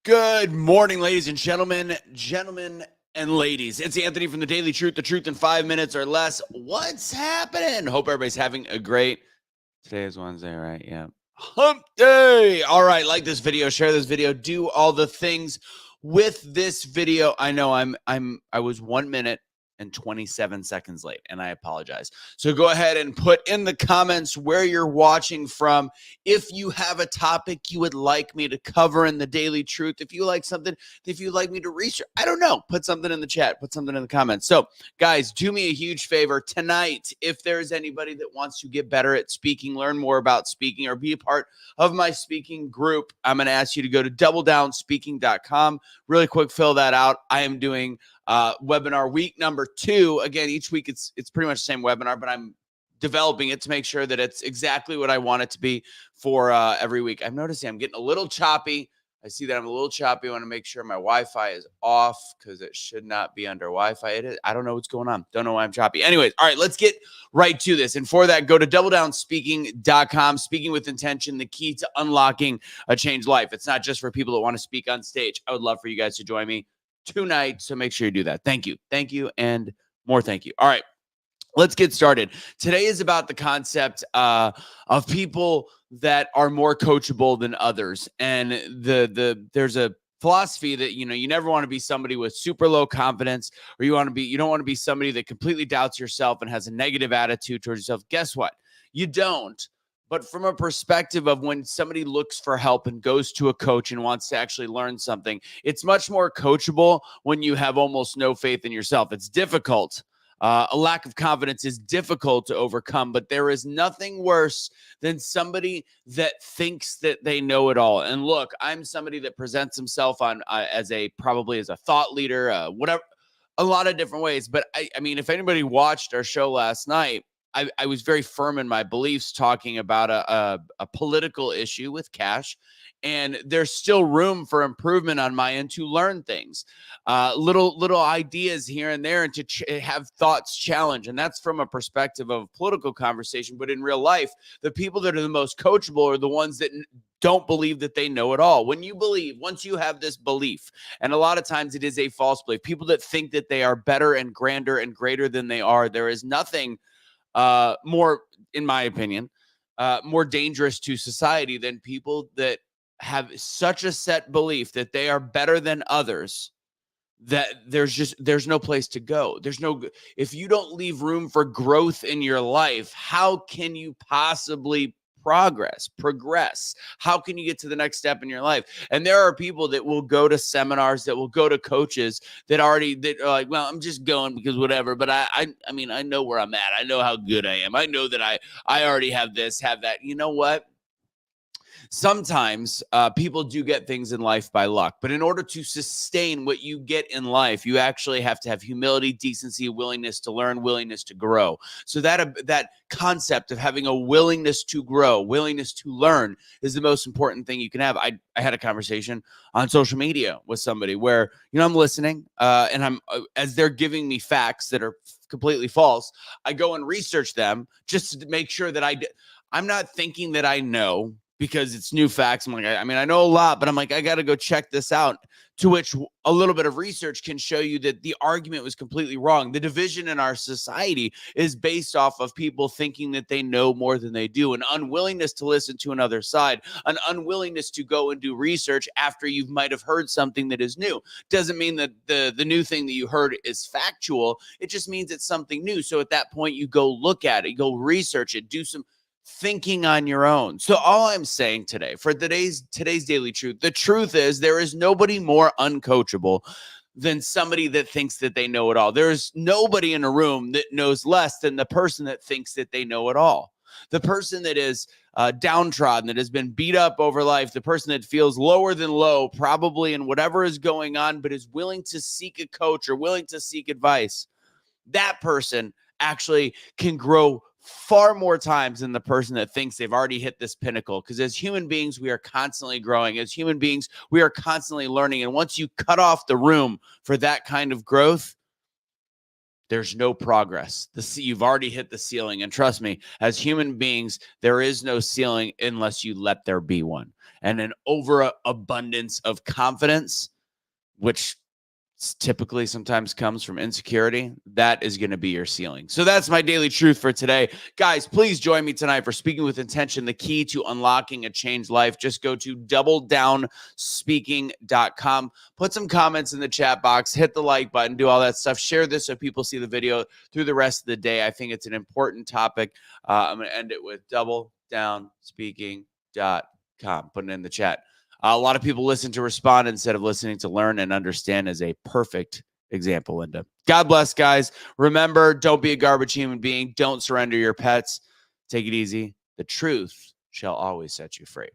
Good morning, ladies and gentlemen, and ladies. It's Anthony from The Daily Truth, the truth in 5 minutes or less. What's happening? Hope everybody's having a great, today is Wednesday, right? Yeah. Hump day. All right, like this video, share this video, do all the things with this video. I know I was 1 minute and 27 seconds late, and I apologize. So go ahead and put in the comments where you're watching from. If you have a topic you would like me to cover in the Daily Truth, if you like something, if you'd like me to research, I don't know, put something in the chat, put something in the comments. So guys, do me a huge favor tonight. If there's anybody that wants to get better at speaking, learn more about speaking, or be a part of my speaking group, I'm going to ask you to go to doubledownspeaking.com. Really quick, fill that out. I am doing webinar week number 2. Again, each week it's pretty much the same webinar, but I'm developing it to make sure that it's exactly what I want it to be for every week. I'm noticing I'm getting a little choppy. I see that I'm a little choppy. I want to make sure my Wi-Fi is off because it should not be under Wi-Fi. It is. I don't know what's going on. Don't know why I'm choppy. Anyways, all right, let's get right to this. And for that, go to doubledownspeaking.com. Speaking with intention, the key to unlocking a changed life. It's not just for people that want to speak on stage. I would love for you guys to join me tonight, so make sure you do that. Thank you, and more thank you. All right, let's get started. Today is about the concept of people that are more coachable than others, and there's a philosophy that you never want to be somebody with super low confidence, or you don't want to be somebody that completely doubts yourself and has a negative attitude towards yourself. Guess what? You don't. But from a perspective of when somebody looks for help and goes to a coach and wants to actually learn something, it's much more coachable when you have almost no faith in yourself. It's difficult. A lack of confidence is difficult to overcome, but there is nothing worse than somebody that thinks that they know it all. And look, I'm somebody that presents himself on as a thought leader, whatever, a lot of different ways. But I mean, if anybody watched our show last night, I was very firm in my beliefs talking about a political issue with cash, and there's still room for improvement on my end to learn things, little ideas here and there, and to have thoughts challenge. And that's from a perspective of political conversation. But in real life, the people that are the most coachable are the ones that don't believe that they know it all. When you believe, once you have this belief, and a lot of times it is a false belief, people that think that they are better and grander and greater than they are, there is nothing more, in my opinion, more dangerous to society than people that have such a set belief that they are better than others that there's no place to go. If you don't leave room for growth in your life, how can you possibly progress? How can you get to the next step in your life? And there are people that will go to seminars, that will go to coaches that are like, well, I'm just going because whatever. But I mean, I know where I'm at. I know how good I am. I know that I already have this, have that. You know what? Sometimes people do get things in life by luck, but in order to sustain what you get in life, you actually have to have humility, decency, willingness to learn, willingness to grow. So that concept of having a willingness to grow, willingness to learn is the most important thing you can have. I had a conversation on social media with somebody where, I'm listening and I'm as they're giving me facts that are completely false, I go and research them just to make sure that I'm not thinking that I know, because it's new facts. I'm like, I know a lot, but I'm like, I got to go check this out. To which a little bit of research can show you that the argument was completely wrong. The division in our society is based off of people thinking that they know more than they do, an unwillingness to listen to another side, an unwillingness to go and do research after you might have heard something that is new. Doesn't mean that the new thing that you heard is factual. It just means it's something new. So at that point, you go look at it, you go research it, do some thinking on your own. So all I'm saying today for today's Daily Truth, the truth is there is nobody more uncoachable than somebody that thinks that they know it all. There's nobody in a room that knows less than the person that thinks that they know it all. The person that is downtrodden, that has been beat up over life, the person that feels lower than low, probably in whatever is going on, but is willing to seek a coach or willing to seek advice, that person actually can grow far more times than the person that thinks they've already hit this pinnacle. Because as human beings, we are constantly growing. As human beings, we are constantly learning. And once you cut off the room for that kind of growth, there's no progress. You've already hit the ceiling. And trust me, as human beings, there is no ceiling unless you let there be one. and an overabundance of confidence, which typically sometimes comes from insecurity, that is going to be your ceiling. So that's my daily truth for today. Guys, please join me tonight for Speaking with Intention, the key to unlocking a changed life. Just go to doubledownspeaking.com. Put some comments in the chat box, hit the like button, do all that stuff. Share this so people see the video through the rest of the day. I think it's an important topic. I'm going to end it with doubledownspeaking.com. Put it in the chat. A lot of people listen to respond instead of listening to learn and understand is a perfect example, Linda. God bless, guys. Remember, don't be a garbage human being. Don't surrender your pets. Take it easy. The truth shall always set you free.